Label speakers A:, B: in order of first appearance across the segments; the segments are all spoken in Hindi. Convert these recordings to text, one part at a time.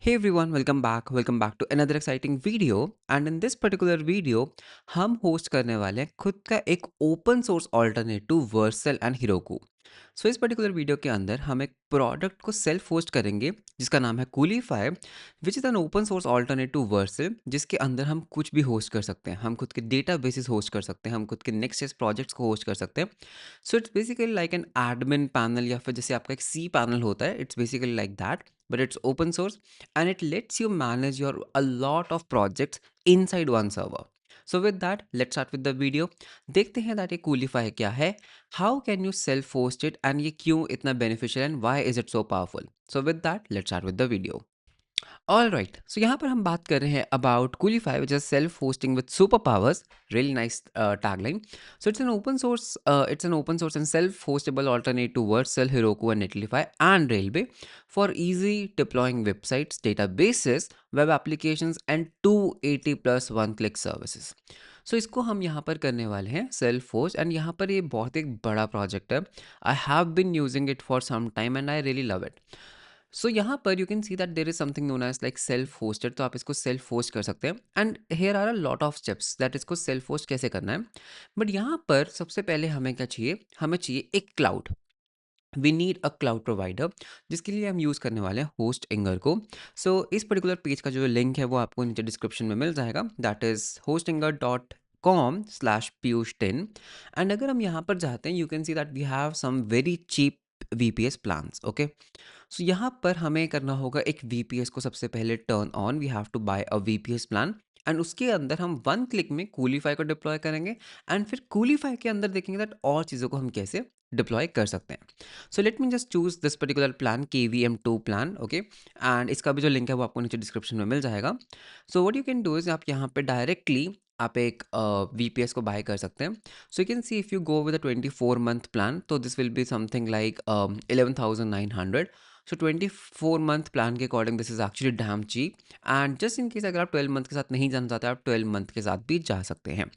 A: Hey everyone, welcome back to another exciting video. And in this particular video हम होस्ट करने वाले हैं खुद का एक open source alternative Vercel and Heroku. So इस पर्टिकुलर वीडियो के अंदर हम एक प्रोडक्ट को सेल्फ होस्ट करेंगे जिसका नाम है Coolify, which is an open source alternative Vercel जिसके अंदर हम कुछ भी होस्ट कर सकते हैं। हम खुद के डेटा बेसिस होस्ट कर सकते हैं, हम खुद के नेक्स्ट प्रोजेक्ट्स को होस्ट कर सकते हैं। So it's basically like an admin panel या फिर जैसे आपका एक सी पैनल होता है, it's basically like that, but it's open source and it lets you manage your a lot of projects inside one server. So with that, let's start with the video. देखते हैं that ये कूलीफाई क्या है, how can you self host it and ये क्यों इतना beneficial and why is it so powerful. So with that, let's start with the video. All right, so यहाँ पर हम बात कर रहे हैं about Coolify which is self hosting with super powers. Really nice tagline. So it's an open source and self hostable alternate to Vercel, Heroku and Netlify and Railway for easy deploying websites, databases, web applications and 280 plus one click services. So इसको हम यहाँ पर करने वाले हैं सेल्फ होस्ट एंड यहाँ पर ये बहुत एक बड़ा प्रोजेक्ट है। I have been using it for some time and I really love it. So यहाँ पर you can see that there is something known as like self hosted, तो आप इसको सेल्फ होस्ट कर सकते हैं and here are a lot of steps that इसको सेल्फ होस्ट कैसे करना है। बट यहाँ पर सबसे पहले हमें क्या चाहिए, हमें चाहिए एक cloud. We need a cloud provider जिसके लिए हम यूज़ करने वाले हैं होस्ट एंगर को। सो इस पर्टिकुलर पेज का जो लिंक है वो आपको नीचे डिस्क्रिप्शन में मिल जाएगा, दैट इज़ hostinger.com/piyush10। एंड अगर हम यहाँ पर जाते हैं, you can see that we have some very cheap VPS plans. Okay, so यहाँ पर हमें करना होगा एक VPS को सबसे पहले turn on. We have to buy a VPS plan and उसके अंदर हम वन क्लिक में कूलीफाई को डिप्लॉय करेंगे एंड फिर कूलीफाई के अंदर देखेंगे दैट और चीज़ों को हम कैसे डिप्लॉय कर सकते हैं। So let me just choose this particular plan, KVM2 plan. Okay, and इसका भी जो लिंक है वो आपको नीचे डिस्क्रिप्शन में मिल जाएगा। So what you can do is, आप यहाँ पे डायरेक्टली आप एक VPS को बाय कर सकते हैं। So you can see if you go with a 24 month plan, तो this will be something like 11,900। So 24 month plan के according this is actually damn cheap. And just in case अगर आप 12 month के साथ नहीं जाना चाहते, आप 12 month के साथ भी जा सकते हैं।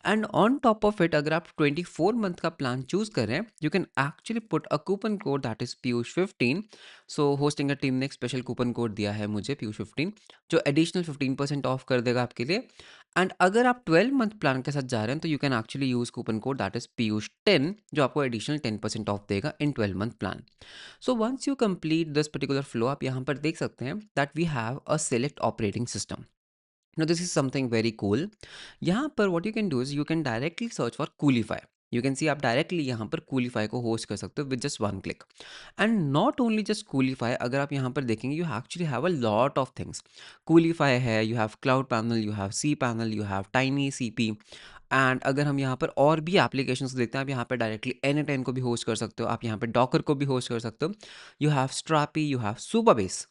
A: And on top of it, अगर आप 24 month का प्लान चूज करें, you can actually put a coupon code that is Piyush15। So hosting team ने एक स्पेशल कूपन कोड दिया है मुझे Piyush15, जो एडिशनल 15% ऑफ कर देगा आपके लिए। एंड अगर आप 12 month प्लान के साथ जा रहे हैं, तो you can actually use coupon code that is Piyush10, जो आपको एडिशनल 10% ऑफ देगा in 12 month plan. So once you complete this particular flow, आप यहाँ पर देख सकते हैं that we have a select operating system. Now this is something very cool. यहाँ पर what you can do is you can directly search for Coolify. You can see आप डायरेक्टली यहाँ पर Coolify को होस्ट कर सकते हो with just one click. And not only just Coolify, अगर आप यहाँ पर देखेंगे you actually have a lot of things. Coolify है, you have cloud panel, you have C panel, you have tiny CP। And अगर हम यहाँ पर और भी एप्लीकेशंस देखते हैं, आप यहाँ पर डायरेक्टली N10 को भी होस्ट कर सकते हो, आप यहाँ पर डॉकर को भी होस्ट कर सकते हो। यू हैव स्ट्रापी, यू हैव सुपरबेस,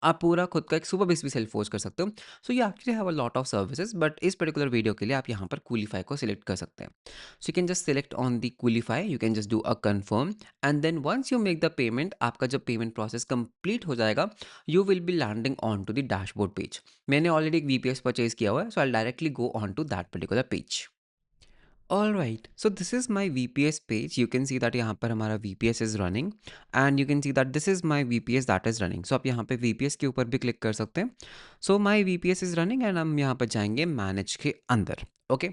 A: आप पूरा खुद का एक सुपरबेस भी सेल्फ होस्ट कर सकते हो। So you actually have a lot of services, but इस पर्टिकुलर वीडियो के लिए आप यहाँ पर कूलीफाई को सिलेक्ट कर सकते हैं। So you can just select on the Coolify, you can just do a confirm and then once you make the payment, आपका जब पेमेंट प्रोसेस कंप्लीट हो जाएगा, you will be landing on to the dashboard page. मैंने ऑलरेडी एक VPS परचेज किया हुआ है, so I directly go on to that particular page. All right, so this is my VPS page. You can see that यहाँ पर हमारा VPS is running and you can see that this is my VPS that is running. So आप यहाँ पे VPS के ऊपर भी क्लिक कर सकते हैं। So my VPS is running and हम यहाँ पर जाएंगे manage के अंदर। Okay,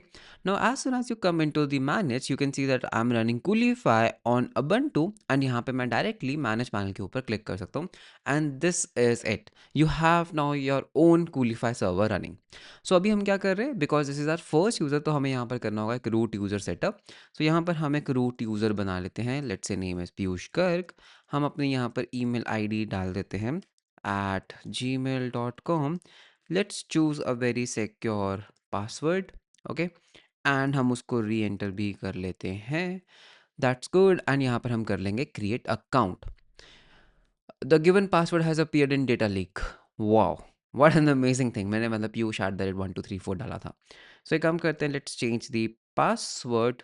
A: now as soon as you come into the manage, you can see that I'm running Coolify on Ubuntu and यहाँ पे मैं directly manage panel के ऊपर क्लिक कर सकता हूँ। And this is it. You have now your own Coolify server running. सो अभी हम क्या कर रहे हैं, because this is our first user, तो हमें यहाँ पर करना होगा एक रूट यूज़र सेटअप। सो यहाँ पर हम एक रूट यूज़र बना लेते हैं, let's say name is Piyush Garg. हम अपने यहाँ पर ईमेल आईडी डाल देते हैं @gmail.com। Let's choose a very secure password. Okay, and हम उसको री एंटर भी कर लेते हैं, दैट्स गुड। एंड यहाँ पर हम कर लेंगे create account. The given password has appeared in data leak. Wow, what an amazing thing. मैंने मतलब पीयूष @123 डाला था। सो एक काम करते हैं, लेट्स चेंज द पासवर्ड।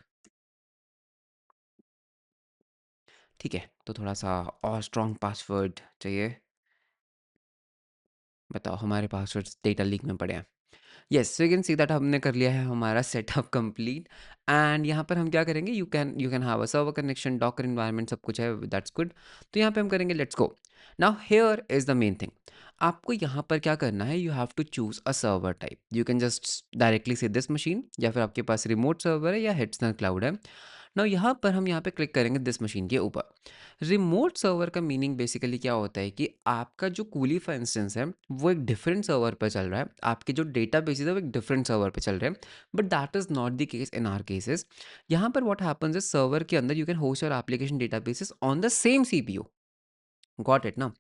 A: ठीक है, तो थोड़ा सा और स्ट्रॉन्ग पासवर्ड चाहिए। बताओ, हमारे पासवर्ड्स डेटा लीक में पड़े हैं। Yes, so you can see that हमने कर लिया है हमारा सेटअप कंप्लीट। एंड यहाँ पर हम क्या करेंगे, you can have a server connection, Docker environment, सब कुछ है, दैट्स गुड। तो यहाँ पे हम करेंगे let's go. Now here is the main thing. आपको यहाँ पर क्या करना है, you have to choose a server type. You can just directly से दिस मशीन, या फिर आपके पास रिमोट सर्वर है या हेडसनर क्लाउड है। नाउ यहाँ पर हम यहाँ पे क्लिक करेंगे दिस मशीन के ऊपर। रिमोट सर्वर का मीनिंग बेसिकली क्या होता है कि आपका जो कूलीफाई इंस्टेंस है वो एक डिफरेंट सर्वर पर चल रहा है, आपके जो डेटा बेसिस है वो एक डिफरेंट सर्वर पर चल रहे हैं, but that is not the case in are cases. यहाँ पर व्हाट हैपेंस इज सर्वर के अंदर you can host your application data basis on the same CPU. Got it ना।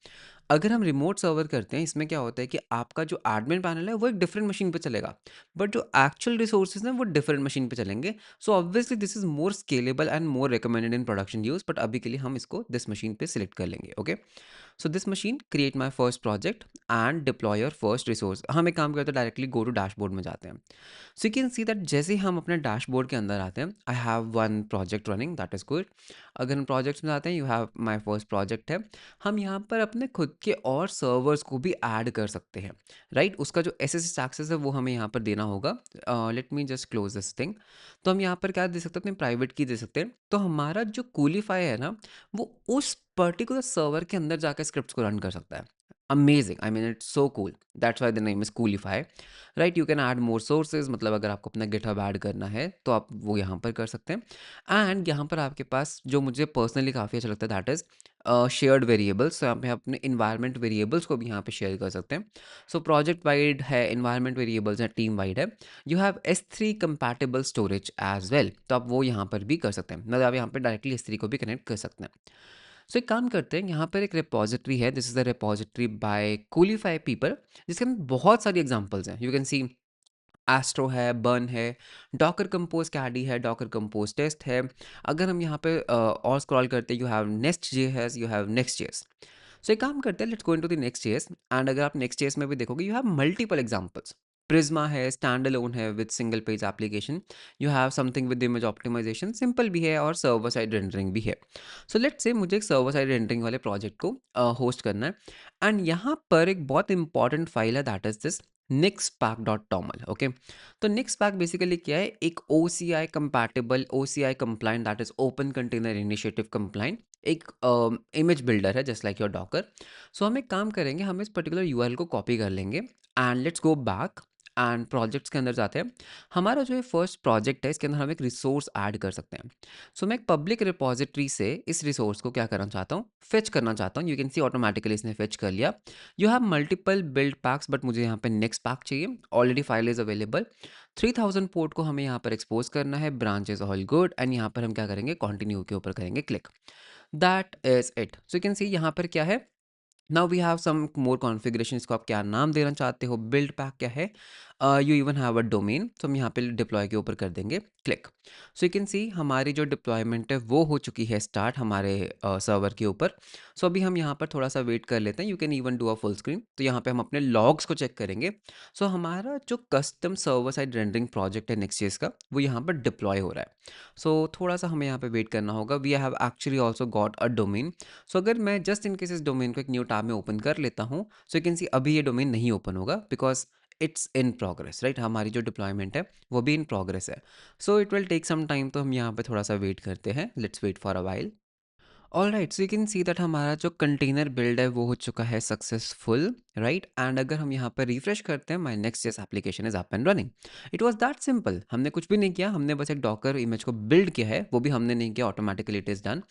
A: अगर हम रिमोट सर्वर करते हैं, इसमें क्या होता है कि आपका जो एडमिन पैनल है वो एक डिफरेंट मशीन पे चलेगा, बट जो एक्चुअल रिसोर्सेज हैं वो डिफरेंट मशीन पे चलेंगे। So obviously this is more scalable and more recommended in production use, but अभी के लिए हम इसको दिस मशीन पे सिलेक्ट कर लेंगे। Okay, so this machine create my first project and deploy your first resource. हम एक काम करते हैं, डायरेक्टली गो टू डैशबोर्ड में जाते हैं। So you can see that जैसे ही हम अपने डैशबोर्ड के अंदर आते हैं, I have one project running, that is good. अगर हम प्रोजेक्ट्स में जाते हैं, you have my first project है। हम यहाँ पर अपने खुद के और सर्वर्स को भी ऐड कर सकते हैं, राइट। उसका जो एस एस एक्सेस है वो हमें यहाँ पर देना होगा। Let me just close this thing. तो हम यहाँ पर क्या दे सकते हैं, अपने प्राइवेट की दे सकते हैं। तो हमारा जो कूलीफाई है ना, वो उस पर्टिकुलर सर्वर के अंदर जाकर स्क्रिप्ट्स को रन कर सकता है। Amazing, I mean it's so cool, that's why the name is Coolify. Right, you can add more sources, मतलब अगर आपको अपना गिटहब ऐड करना है तो आप वो यहाँ पर कर सकते हैं। एंड यहाँ पर आपके पास जो मुझे पर्सनली काफ़ी अच्छा लगता है, दैट इज़ शेयर्ड वेरिएबल्स। तो यहाँ पे अपने इन्वायरमेंट वेरिएबल्स को भी यहाँ पे शेयर कर सकते हैं। सो प्रोजेक्ट वाइड है, इन्वायरमेंट वेरिएबल्स है, टीम वाइड है। You have S3 compatible storage as well, तो आप वो यहाँ पर भी कर सकते हैं, मतलब आप यहाँ पर डायरेक्टली S3 को भी कनेक्ट कर सकते हैं। सो एक काम करते हैं, यहाँ पर एक रिपोजिटरी है, this is the repository by Coolify people, जिसके अंदर बहुत सारी एग्जांपल्स हैं। यू कैन सी एस्ट्रो है, बर्न है, डॉकर कंपोज कैडी है, डॉकर कंपोज टेस्ट है। अगर हम यहाँ पे और स्क्रॉल करते हैं, you have Next JS, you have Next JS. So एक काम करते हैं, let's go into the Next JS. And अगर आप नेक्स्ट जेएस में भी देखोगे, you have multiple examples. Prisma है, स्टैंड अलोन है with single page application. You have something with image optimisation, simple भी है और सर्वर साइड रेंडरिंग भी है। सो लेट्स से मुझे एक सर्वर साइड रेंडरिंग वाले प्रोजेक्ट को होस्ट करना है। एंड यहाँ पर एक बहुत इंपॉर्टेंट फाइल है, that is this nixpack.toml। Okay, तो nixpack बेसिकली क्या है, एक OCI compatible, OCI compliant, that is open container initiative compliant, एक इमेज बिल्डर है just like your Docker. So हम एक काम करेंगे, हम इस पर्टिकुलर यूआरएल को कॉपी कर लेंगे and let's go back and projects के अंदर जाते हैं। हमारा जो है फर्स्ट प्रोजेक्ट है, इसके अंदर हम एक रिसोर्स ऐड कर सकते हैं। सो मैं एक पब्लिक रिपोजिटरी से इस रिसोर्स को क्या करना चाहता हूँ, फेच करना चाहता हूँ। यू कैन सी ऑटोमेटिकली इसने फेच कर लिया। You have multiple build packs, but मुझे यहाँ पे नेक्स्ट पैक चाहिए, already file is available. 3000 port को हमें यहाँ पर एक्सपोज करना है, branch is all good, and यहाँ पर हम क्या करेंगे, कंटिन्यू के ऊपर करेंगे click. That is it. So you can see यहाँ पर क्या है, now we have some more configuration, इसको आप क्या नाम देना चाहते हो, बिल्ड पैक क्या है, you even have a domain. तो हम यहाँ पे डिप्लॉय के ऊपर कर देंगे क्लिक। सो यू कैन सी हमारी जो डिप्लॉयमेंट है वो हो चुकी है स्टार्ट हमारे सर्वर के ऊपर। सो अभी हम यहाँ पर थोड़ा सा वेट कर लेते हैं, you can even do a full screen. तो यहाँ पे हम अपने लॉग्स को चेक करेंगे। सो हमारा जो custom server side rendering project है नेक्स्ट चीज़ का, वो यहाँ पर डिप्लॉय हो रहा है। सो थोड़ा सा हमें यहाँ पे वेट करना होगा। We have actually also got a domain. So अगर मैं जस्ट इन केस इस डोमेन को एक न्यू टैब में ओपन कर लेता हूँ, सो यू कैन सी अभी ये डोमेन नहीं ओपन होगा, because it's in progress, right. हमारी जो डिप्लॉयमेंट है वो भी इन प्रोग्रेस है। So it will take some time, तो हम यहाँ पे थोड़ा सा वेट करते हैं, let's wait for a while. Alright, so you can see that हमारा जो कंटेनर बिल्ड है वो हो चुका है सक्सेसफुल, राइट। एंड अगर हम यहाँ पर रिफ्रेश करते हैं, my next JS application is up and running. It was that simple, हमने कुछ भी नहीं किया, हमने बस एक डॉकर इमेज को बिल्ड किया है, वो भी हमने नहीं किया, automatically it is done.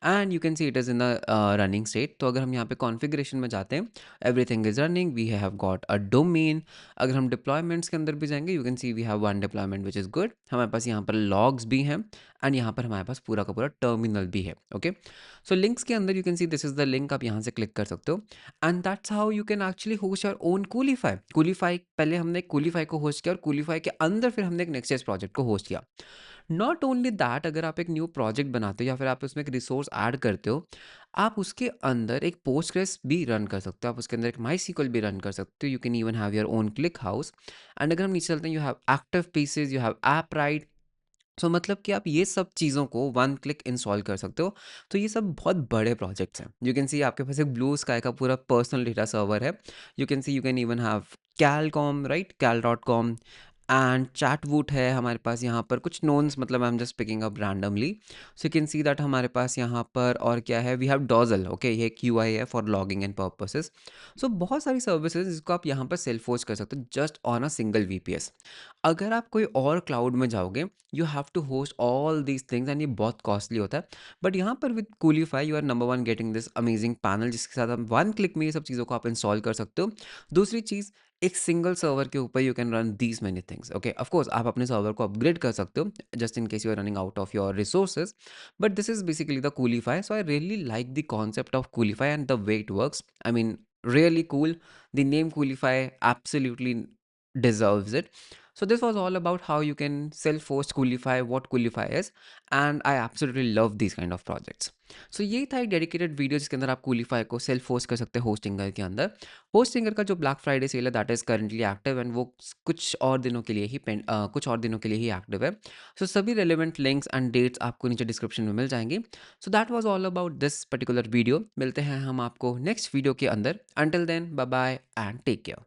A: And you can see it is in the running state. तो अगर हम यहाँ पे कॉन्फ़िगरेशन में जाते हैं, everything is running, we have got a domain. अगर हम डिप्लॉयमेंट्स के अंदर भी जाएंगे, you can see we have one deployment which is good, हमारे पास यहाँ पर लॉग्स भी हैं, एंड यहाँ पर हमारे पास पूरा का पूरा टर्मिनल भी है। ओके, सो लिंक्स के अंदर you can see this is the link, आप यहाँ से क्लिक कर सकते हो। And that's how you can actually host your own Coolify. Coolify पहले हमने कूलीफाई को होस्ट किया, और कूलीफाई के अंदर फिर हमने एक नेक्स्ट प्रोजेक्ट को होस्ट किया। नॉट ओनली दैट, अगर आप एक न्यू प्रोजेक्ट बनाते हो या फिर आप उसमें एक रिसोर्स ऐड करते हो, आप उसके अंदर एक पोस्टग्रेस भी रन कर सकते हो, आप उसके अंदर एक माई सीक्वल भी रन कर सकते हो। You can even have your own ClickHouse. And अगर हम नीचे चलते हैं, you have Activepieces, you have Appwrite. So मतलब कि आप ये सब चीज़ों को वन क्लिक इंस्टॉल कर सकते हो। तो ये सब बहुत बड़े प्रोजेक्ट्स हैं। यू कैन सी आपके पास एक ब्लू स्काई का पूरा पर्सनल डेटा सर्वर है। You can see you can even have Cal com, right, Cal com. And Chatwoot है हमारे पास यहाँ पर, कुछ नोन्स मतलब I am just picking up randomly. So you can see that हमारे पास यहाँ पर और क्या है, वी हैव डॉजल, ओके, ये एक यूआई है फॉर लॉगिंग एंड पर्पसेस। सो बहुत सारी सर्विसेज जिसको आप यहाँ पर सेल्फ होस्ट कर सकते हो just on a single VPS. अगर आप कोई और क्लाउड में जाओगे, you have to host all these things and ये बहुत कॉस्टली होता है। बट यहाँ पर with Coolify you are number one getting this amazing panel, जिसके साथ आप वन क्लिक में ये सब चीज़ों को आप इंस्टॉल कर सकते हो। दूसरी चीज़, एक सिंगल सर्वर के ऊपर you can run these many things, okay. Of course आप अपने सर्वर को अपग्रेड कर सकते हो just in case you are running out of your resources, but this is basically the Coolify. So I really like the concept of Coolify and the way it works. I mean, really cool. The name Coolify absolutely deserves it. So this was all about how you can self-host Coolify, what Coolify is, and I absolutely love these kind of projects. So ये था एक डेडिकेटेड वीडियो जिसके अंदर आप Coolify को सेल्फ होस्ट कर सकते हैं होस्टिंगर के अंदर। होस्टिंगर का जो ब्लैक फ्राइडे सेल है that is currently active and वो कुछ और दिनों के लिए ही कुछ और दिनों के लिए ही एक्टिव है। सो सभी रेलिवेंट लिंक्स एंड डेट्स आपको नीचे डिस्क्रिप्शन में मिल जाएंगी। So that was all about this particular video. मिलते हैं हम आपको नेक्स्ट वीडियो के अंदर। Until then, bye bye and take care.